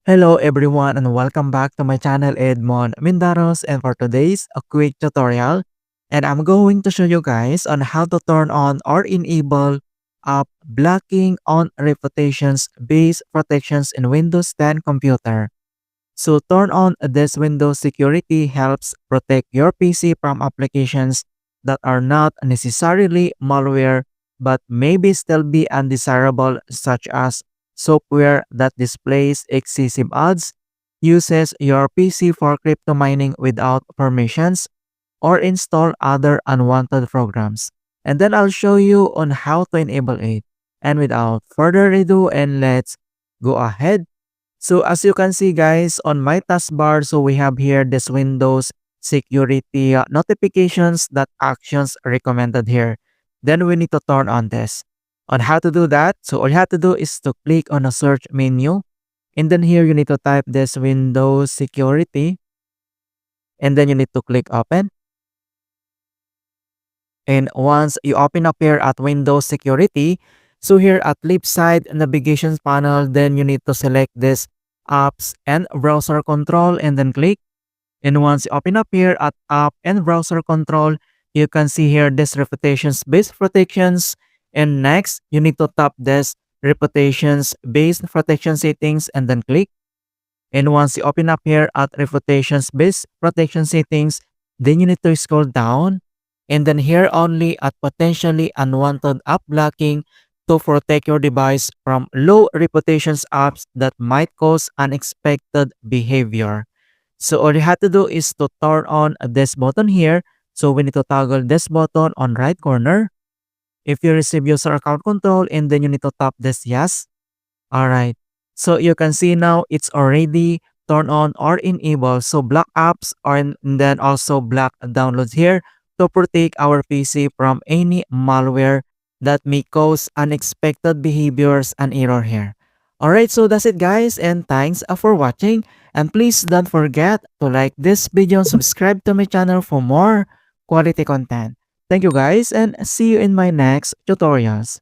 Hello everyone and welcome back to my channel Edmund Mindaros, and for today's a quick tutorial, and I'm going to show you guys on how to turn on or enable app blocking on reputations based protections in Windows 10 computer. So turn on this Windows security helps protect your PC from applications that are not necessarily malware but maybe still be undesirable, such as software that displays excessive ads, uses your PC for crypto mining without permissions, or install other unwanted programs. And then I'll show you on how to enable it. And without further ado, and let's go ahead. So as you can see guys on my taskbar, so we have here this Windows security notifications that actions recommended here. Then we need to turn on this. On how to do that, so all you have to do is to click on a search menu, and then here you need to type this Windows security, and then you need to click open. And once you open up here at Windows security, so here at left side navigation panel, then you need to select this apps and browser control and then click. And once you open up here at app and browser control, you can see here this reputations based protections. And next, you need to tap this reputations based protection settings and then click. And once you open up here at reputations based protection settings, then you need to scroll down and then here only at potentially unwanted app blocking to protect your device from low reputations apps that might cause unexpected behavior. So all you have to do is to turn on this button here. So we need to toggle this button on right corner. If you receive user account control, and then you need to tap this yes. Alright. So you can see now it's already turned on or enabled. So block apps and then also block downloads here to protect our PC from any malware that may cause unexpected behaviors and error here. Alright, so that's it guys, and thanks for watching. And please don't forget to like this video and subscribe to my channel for more quality content. Thank you guys, and see you in my next tutorials.